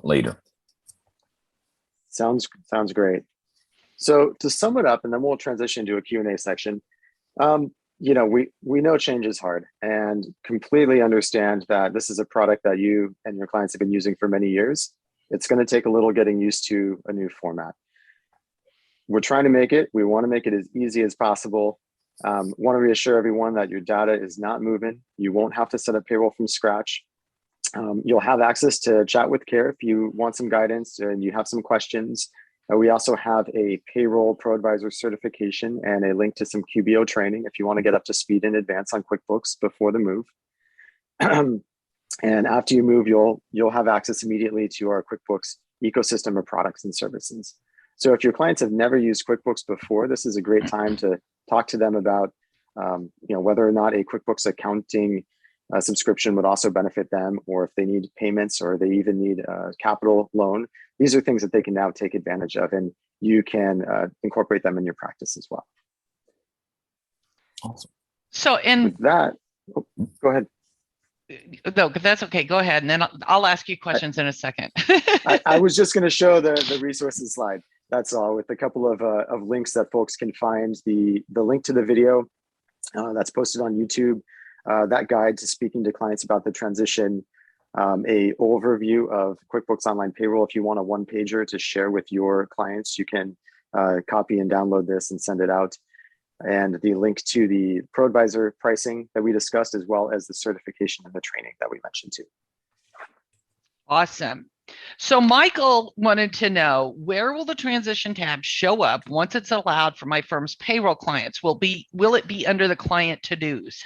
later. Sounds great. So to sum it up, and then we'll transition to a Q&A section. We know change is hard, and completely understand that this is a product that you and your clients have been using for many years. It's going to take a little getting used to a new format. We're trying to make it. We want to make it as easy as possible. Want to reassure everyone that your data is not moving. You won't have to set up payroll from scratch. You'll have access to chat with Care if you want some guidance and you have some questions. We also have a payroll ProAdvisor certification and a link to some QBO training if you want to get up to speed in advance on QuickBooks before the move. And after you move, you'll have access immediately to our QuickBooks ecosystem of products and services. So if your clients have never used QuickBooks before, this is a great time to talk to them about whether or not a QuickBooks accounting subscription would also benefit them, or if they need payments, or they even need a capital loan. These are things that they can now take advantage of, and you can incorporate them in your practice as well. Awesome. So with that, go ahead. No, that's okay. Go ahead, and then I'll ask you questions in a second. I was just going to show the resources slide. That's all, with a couple of links that folks can find. The link to the video that's posted on YouTube, that guide to speaking to clients about the transition, a overview of QuickBooks Online Payroll. If you want a one-pager to share with your clients, you can copy and download this and send it out. And the link to the ProAdvisor pricing that we discussed, as well as the certification and the training that we mentioned too. Awesome. So Michael wanted to know, where will the transition tab show up once it's allowed for my firm's payroll clients? Will it be under the client to-dos?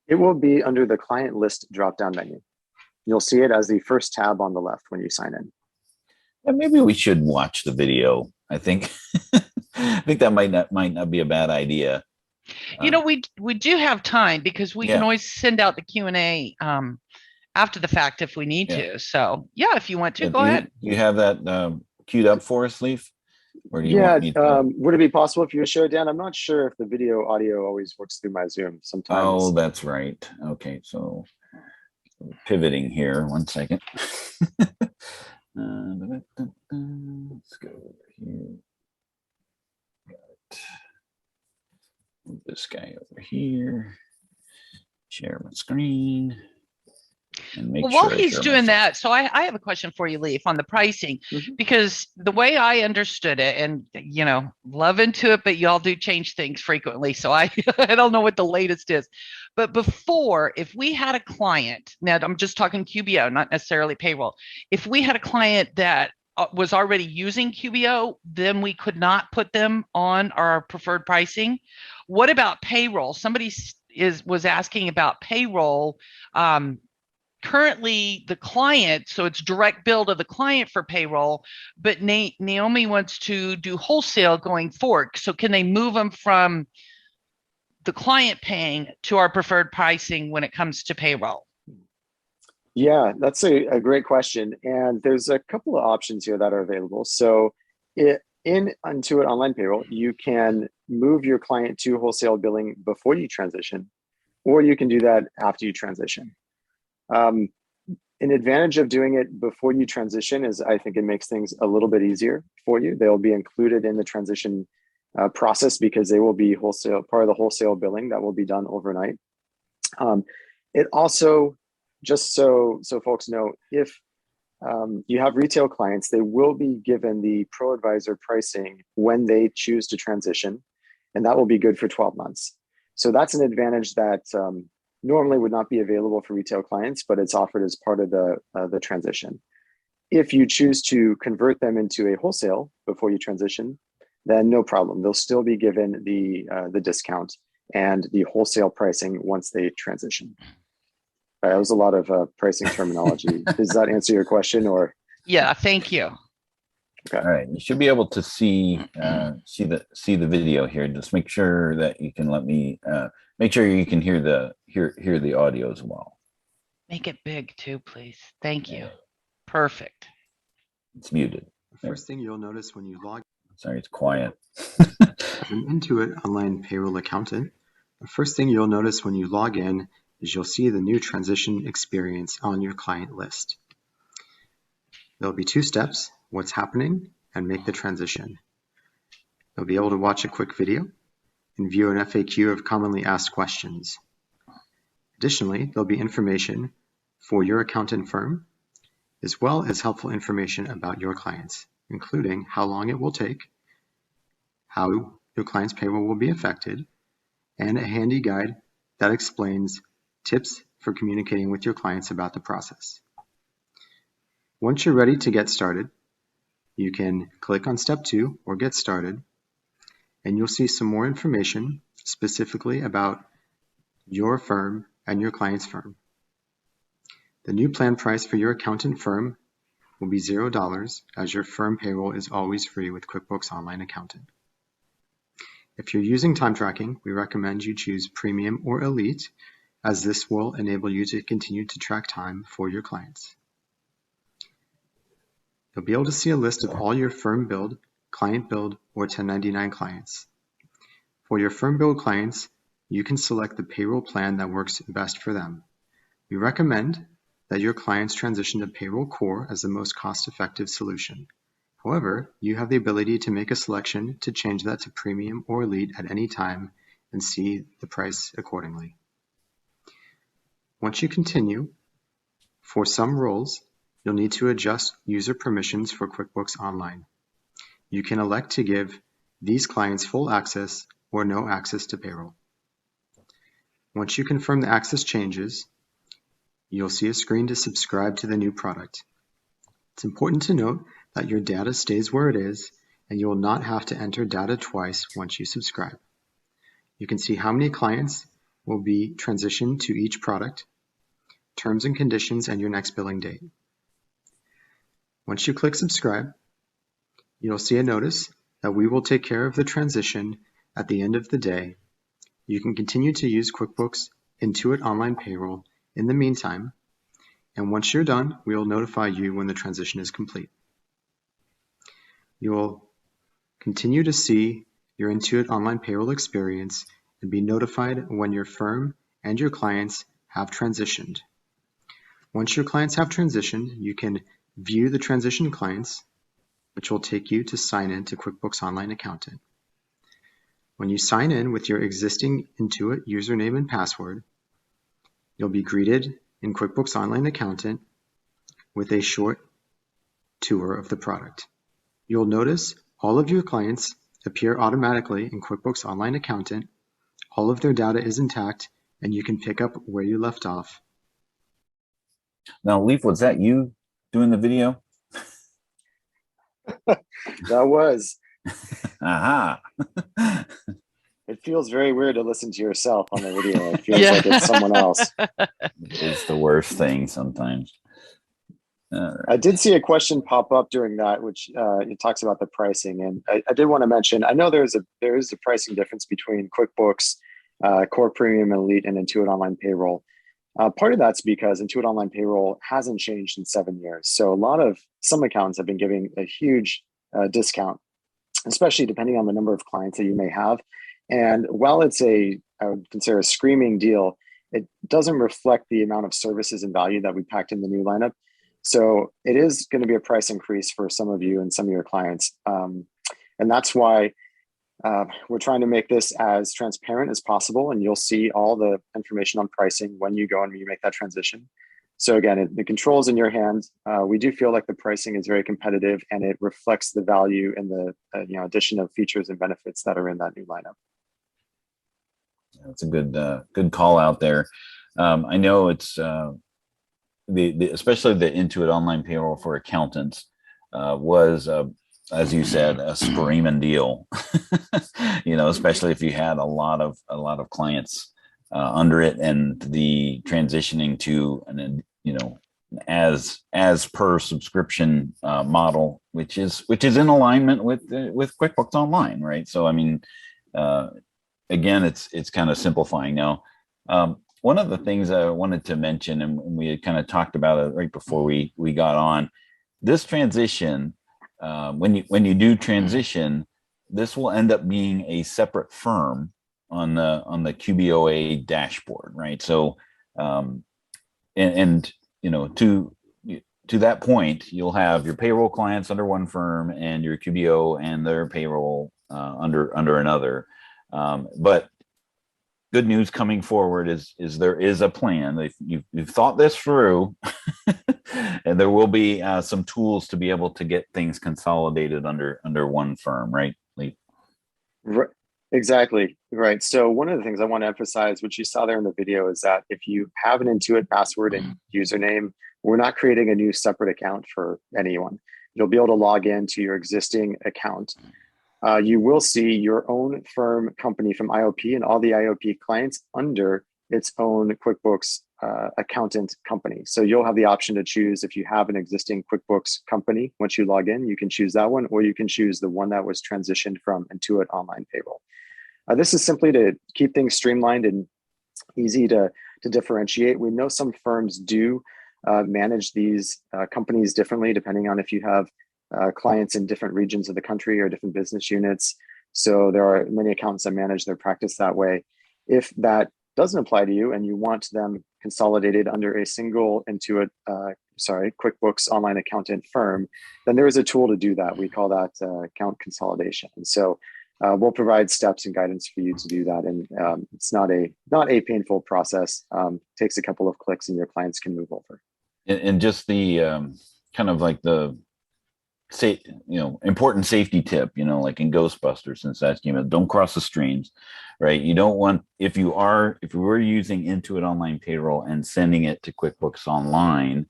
It will be under the client list drop-down menu. You'll see it as the first tab on the left when you sign in. Yeah, maybe we should watch the video. I think I think that might not be a bad idea. We do have time, because we can always send out the Q&A after the fact if we need to. So yeah, if you want to, go ahead. You have that queued up for us, Lief? Or do you want me to... would it be possible if you would show it, Dan? I'm not sure if the video audio always works through my Zoom sometimes. Oh, that's right. Okay, so pivoting here. 1 second. Let's go over here. Got it. Move this guy over here. Share my screen. Well, while he's doing that, so I have a question for you, Lief, on the pricing, because the way I understood it, and love Intuit, but y'all do change things frequently, so I don't know what the latest is. But before, if we had a client, now I'm just talking QBO, not necessarily payroll. If we had a client that was already using QBO, then we could not put them on our preferred pricing. What about payroll? Somebody was asking about payroll. Currently, the client, so it's direct bill to the client for payroll, but Naomi wants to do wholesale going forward. So can they move them from the client paying to our preferred pricing when it comes to payroll? Yeah, that's a great question. And there's a couple of options here that are available. So in Intuit Online Payroll, you can move your client to wholesale billing before you transition, or you can do that after you transition. An advantage of doing it before you transition is I think it makes things a little bit easier for you. They'll be included in the transition process because they will be part of the wholesale billing that will be done overnight. It also, just so folks know, if you have retail clients, they will be given the ProAdvisor pricing when they choose to transition, and that will be good for 12 months. So that's an advantage that normally would not be available for retail clients, but it's offered as part of the transition. If you choose to convert them into a wholesale before you transition, then no problem. They'll still be given the discount and the wholesale pricing once they transition. That was a lot of pricing terminology. Does that answer your question, or? Yeah, thank you. Okay. All right, you should be able to see the video here. Just make sure that you can let me make sure you can hear the audio as well. Make it big too, please. Thank you. Perfect. It's muted. The first thing you'll notice when you log. Sorry, it's quiet. As an Intuit Online Payroll accountant, the first thing you'll notice when you log in is you'll see the new transition experience on your client list. There'll be two steps: what's happening and make the transition. You'll be able to watch a quick video and view an FAQ of commonly asked questions. Additionally, there'll be information for your accountant firm, as well as helpful information about your clients, including how long it will take, how your client's payroll will be affected, and a handy guide that explains tips for communicating with your clients about the process. Once you're ready to get started, you can click on Step 2 or Get Started, and you'll see some more information specifically about your firm and your client's firm. The new plan price for your accountant firm will be $0, as your firm payroll is always free with QuickBooks Online Accountant. If you're using time tracking, we recommend you choose Premium or Elite, as this will enable you to continue to track time for your clients. You'll be able to see a list of all your firm billed, client billed, or 1099 clients. For your firm billed clients, you can select the payroll plan that works best for them. We recommend that your clients transition to Payroll Core as the most cost-effective solution. However, you have the ability to make a selection to change that to Premium or Elite at any time and see the price accordingly. Once you continue, for some roles, you'll need to adjust user permissions for QuickBooks Online. You can elect to give these clients full access or no access to payroll. Once you confirm the access changes, you'll see a screen to subscribe to the new product. It's important to note that your data stays where it is, and you will not have to enter data twice once you subscribe. You can see how many clients will be transitioned to each product, terms and conditions, and your next billing date. Once you click subscribe, you'll see a notice that we will take care of the transition at the end of the day. You can continue to use QuickBooks Intuit Online Payroll in the meantime, and once you're done, we will notify you when the transition is complete. You will continue to see your Intuit Online Payroll experience and be notified when your firm and your clients have transitioned. Once your clients have transitioned, you can view the transition clients, which will take you to sign in to QuickBooks Online Accountant. When you sign in with your existing Intuit username and password, you'll be greeted in QuickBooks Online Accountant with a short tour of the product. You'll notice all of your clients appear automatically in QuickBooks Online Accountant. All of their data is intact, and you can pick up where you left off. Now, Lief, was that you doing the video? That was. Aha. It feels very weird to listen to yourself on the video. It feels like it's someone else. It's the worst thing sometimes. I did see a question pop up during that, which it talks about the pricing, and I did want to mention. I know there is a pricing difference between QuickBooks Core Premium Elite and Intuit Online Payroll. Part of that's because Intuit Online Payroll hasn't changed in 7 years, so some accountants have been giving a huge discount, especially depending on the number of clients that you may have. And while I would consider a screaming deal, it doesn't reflect the amount of services and value that we packed in the new lineup. So it is going to be a price increase for some of you and some of your clients. And that's why we're trying to make this as transparent as possible. And you'll see all the information on pricing when you go and you make that transition. So again, the control's in your hands. We do feel like the pricing is very competitive and it reflects the value and the addition of features and benefits that are in that new lineup. That's a good call out there. I know it's especially the Intuit Online Payroll for accountants was, as you said, a screaming deal. Especially if you had a lot of clients under it, and the transitioning to as per subscription model, which is in alignment with QuickBooks Online, right? So I mean, again, it's kind of simplifying now. One of the things I wanted to mention, and we had kind of talked about it right before we got on, this transition, when you do transition, this will end up being a separate firm on the QBOA dashboard, right? So, to that point, you'll have your payroll clients under one firm and your QBO and their payroll under another. But good news coming forward is there is a plan. You've thought this through, and there will be some tools to be able to get things consolidated under one firm, right, Lief? Right. Exactly. Right. So one of the things I want to emphasize, which you saw there in the video, is that if you have an Intuit password and username, we're not creating a new separate account for anyone. You'll be able to log into your existing account. You will see your own firm company from IOP and all the IOP clients under its own QuickBooks accountant company. So you'll have the option to choose if you have an existing QuickBooks company. Once you log in, you can choose that one, or you can choose the one that was transitioned from Intuit Online Payroll. This is simply to keep things streamlined and easy to differentiate. We know some firms do manage these companies differently, depending on if you have clients in different regions of the country or different business units. So there are many accountants that manage their practice that way. If that doesn't apply to you and you want them consolidated under a single QuickBooks Online Accountant firm, then there is a tool to do that. We call that account consolidation. And so we'll provide steps and guidance for you to do that. And it's not a painful process. Takes a couple of clicks and your clients can move over. And just the kind of like the important safety tip, like in Ghostbusters, since that came out, don't cross the streams, right? You don't want, if you were using Intuit Online Payroll and sending it to QuickBooks Online,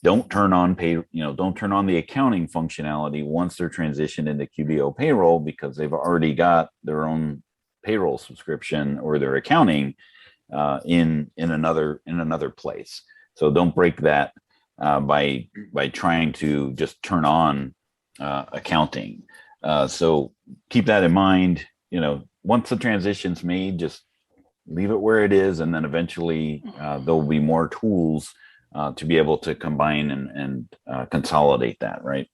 don't turn on the accounting functionality once they're transitioned into QBO payroll, because they've already got their own payroll subscription or their accounting in another place. So don't break that by trying to just turn on accounting. So keep that in mind. Once the transition's made, just leave it where it is, and then eventually there'll be more tools to be able to combine and consolidate that, right?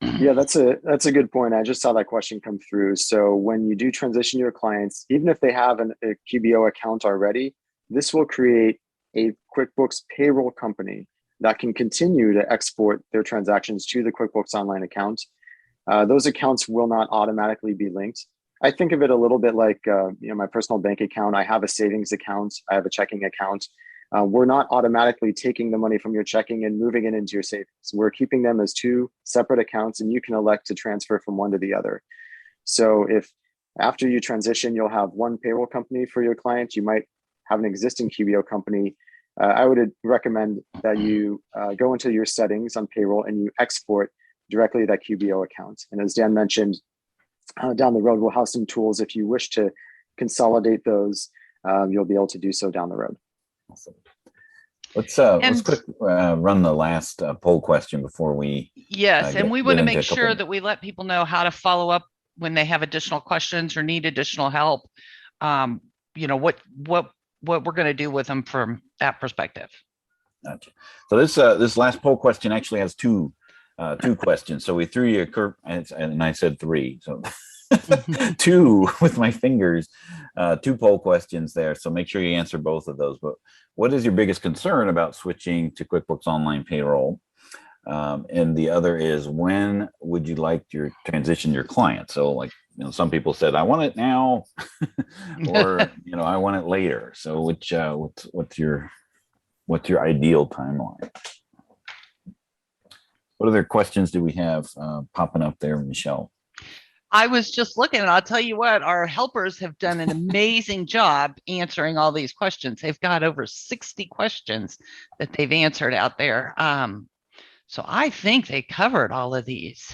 Yeah, that's a good point. I just saw that question come through. So when you do transition your clients, even if they have a QBO account already, this will create a QuickBooks payroll company that can continue to export their transactions to the QuickBooks Online account. Those accounts will not automatically be linked. I think of it a little bit like my personal bank account. I have a savings account. I have a checking account. We're not automatically taking the money from your checking and moving it into your savings. We're keeping them as two separate accounts, and you can elect to transfer from one to the other. So if after you transition, you'll have one payroll company for your client, you might have an existing QBO company. I would recommend that you go into your settings on payroll and you export directly to that QBO account. And as Dan mentioned, down the road, we'll have some tools. If you wish to consolidate those, you'll be able to do so down the road. Awesome. Let's quick run the last poll question before we. Yes, and we want to make sure that we let people know how to follow up when they have additional questions or need additional help. What we're going to do with them from that perspective. Gotcha. So this last poll question actually has two questions. So we threw you a curve, and I said three. So two with my fingers, two poll questions there. So make sure you answer both of those. But what is your biggest concern about switching to QuickBooks Online Payroll? And the other is, when would you like to transition your client? So like, some people said, I want it now, or, I want it later. So what's your ideal timeline? What other questions do we have popping up there, Michelle? I was just looking, and I'll tell you what, our helpers have done an amazing job answering all these questions. They've got over 60 questions that they've answered out there. So I think they covered all of these.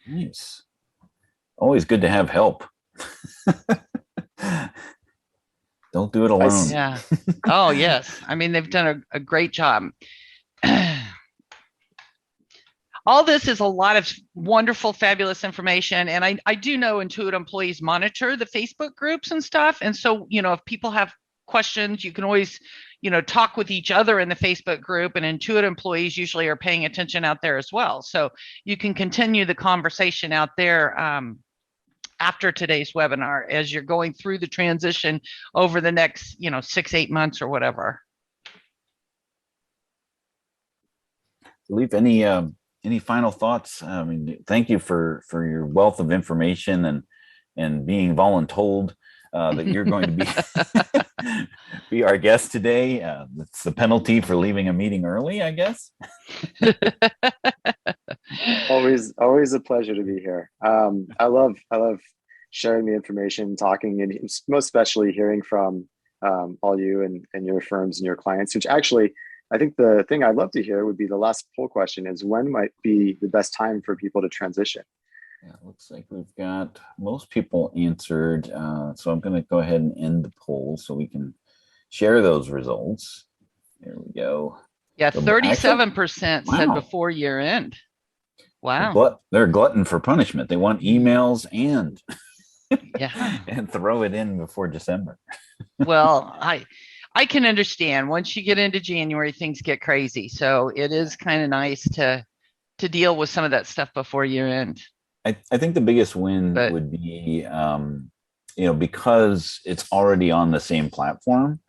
Nice. Always good to have help. Don't do it alone. Yeah. Oh, yes. I mean, they've done a great job. All this is a lot of wonderful, fabulous information. And I do know Intuit employees monitor the Facebook groups and stuff. And so, if people have questions, you can always, talk with each other in the Facebook group, and Intuit employees usually are paying attention out there as well. So you can continue the conversation out there after today's webinar as you're going through the transition over the next, 6-8 months or whatever. Lief, any final thoughts? I mean, thank you for your wealth of information and being voluntold that you're going to be our guest today. That's the penalty for leaving a meeting early, I guess. Always a pleasure to be here. I love sharing the information, talking, and most especially hearing from all you and your firms and your clients, which actually, I think the thing I'd love to hear would be the last poll question is, when might be the best time for people to transition? Yeah, looks like we've got most people answered. So I'm going to go ahead and end the poll so we can share those results. There we go. Yeah, 37% said before year end. Wow. They're a glutton for punishment. They want emails and yeah, and throw it in before December. Well, I can understand once you get into January, things get crazy. So it is kind of nice to deal with some of that stuff before year end. I think the biggest win would be, because it's already on the same platform,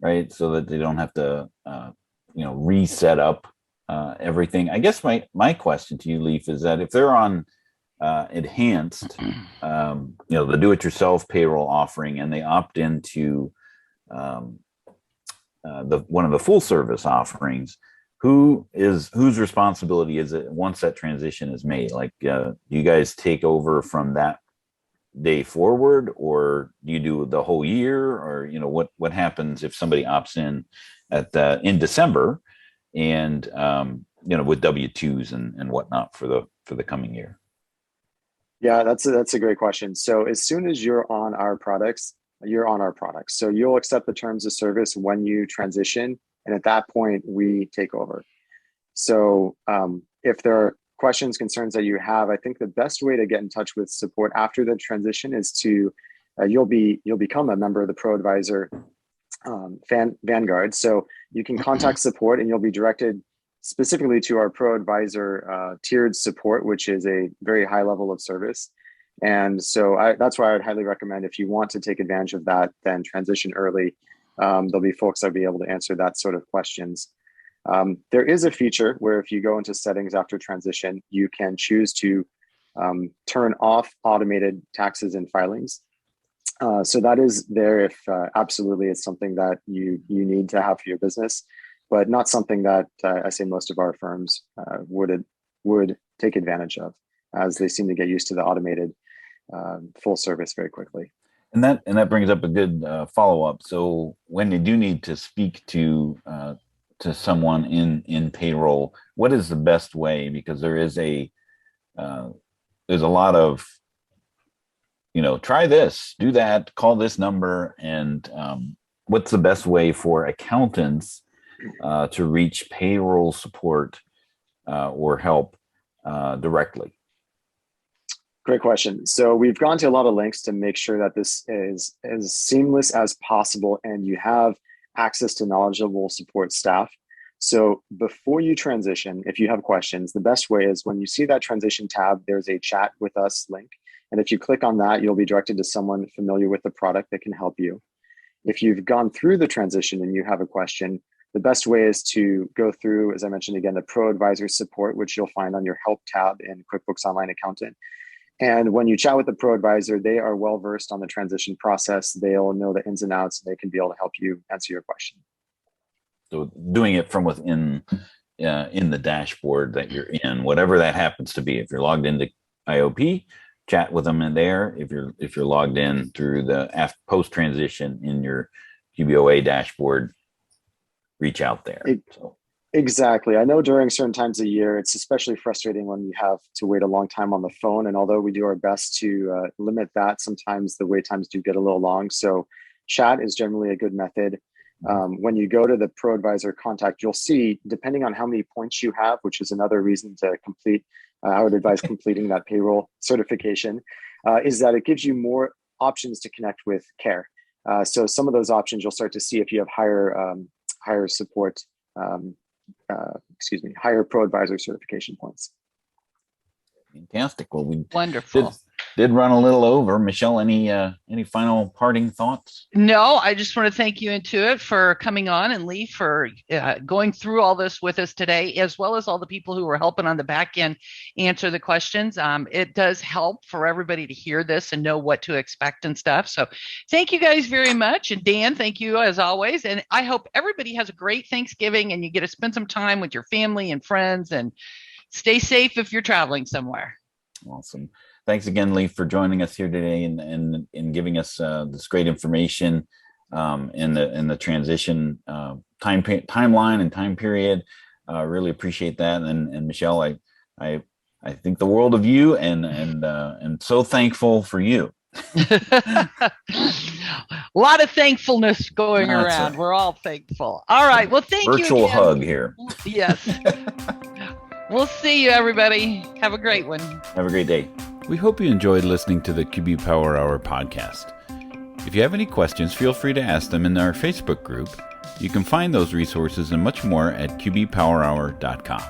right? So that they don't have to, reset up everything. I guess my question to you, Lief, is that if they're on enhanced, the do-it-yourself payroll offering, and they opt into one of the full service offerings, whose responsibility is it once that transition is made? Like, do you guys take over from that day forward, or do you do the whole year, or what happens if somebody opts in in December and with W-2s and whatnot for the coming year? Yeah, that's a great question. So as soon as you're on our products, you're on our products. So you'll accept the terms of service when you transition. And at that point, we take over. So if there are questions, concerns that you have, I think the best way to get in touch with support after the transition is to, you'll become a member of the ProAdvisor Vanguard. So you can contact support and you'll be directed specifically to our ProAdvisor tiered support, which is a very high level of service. And so that's why I would highly recommend, if you want to take advantage of that, then transition early. There'll be folks that'll be able to answer that sort of questions. There is a feature where if you go into settings after transition, you can choose to turn off automated taxes and filings. So that is there if absolutely it's something that you need to have for your business, but not something that I say most of our firms would take advantage of, as they seem to get used to the automated full service very quickly. And that brings up a good follow-up. So when you do need to speak to someone in payroll, what is the best way? Because there is a there's a lot of, try this, do that, call this number, and what's the best way for accountants to reach payroll support or help directly? Great question. So we've gone to a lot of links to make sure that this is as seamless as possible and you have access to knowledgeable support staff. So before you transition, if you have questions, the best way is when you see that transition tab, there's a chat with us link. And if you click on that, you'll be directed to someone familiar with the product that can help you. If you've gone through the transition and you have a question, the best way is to go through, as I mentioned again, the ProAdvisors support, which you'll find on your help tab in QuickBooks Online Accountant. And when you chat with the ProAdvisor, they are well-versed on the transition process. They'll know the ins and outs, and they can be able to help you answer your question. So doing it from within in the dashboard that you're in, whatever that happens to be. If you're logged into IOP, chat with them in there. If you're logged in through the post-transition in your QBOA dashboard, reach out there. Exactly. I know during certain times of year, it's especially frustrating when you have to wait a long time on the phone. And although we do our best to limit that, sometimes the wait times do get a little long. So chat is generally a good method. When you go to the ProAdvisor contact, you'll see, depending on how many points you have, which is another reason to complete, I would advise completing that payroll certification, is that it gives you more options to connect with care. So some of those options you'll start to see if you have higher support, higher ProAdvisor certification points. Fantastic. Well, we Wonderful. Did run a little over. Michelle, any final parting thoughts? No, I just want to thank you, Intuit, for coming on, and Lee for going through all this with us today, as well as all the people who were helping on the back end answer the questions. It does help for everybody to hear this and know what to expect and stuff. So thank you guys very much. And Dan, thank you as always. And I hope everybody has a great Thanksgiving and you get to spend some time with your family and friends, and stay safe if you're traveling somewhere. Awesome. Thanks again, Lief, for joining us here today and giving us this great information in the transition timeline and time period. Really appreciate that. And Michelle, I think the world of you and so thankful for you. A lot of thankfulness going around. We're all thankful. All right. Well, thank you. Virtual hug here. Yes. We'll see you, everybody. Have a great one. Have a great day. We hope you enjoyed listening to the QB Power Hour podcast. If you have any questions, feel free to ask them in our Facebook group. You can find those resources and much more at qbpowerhour.com.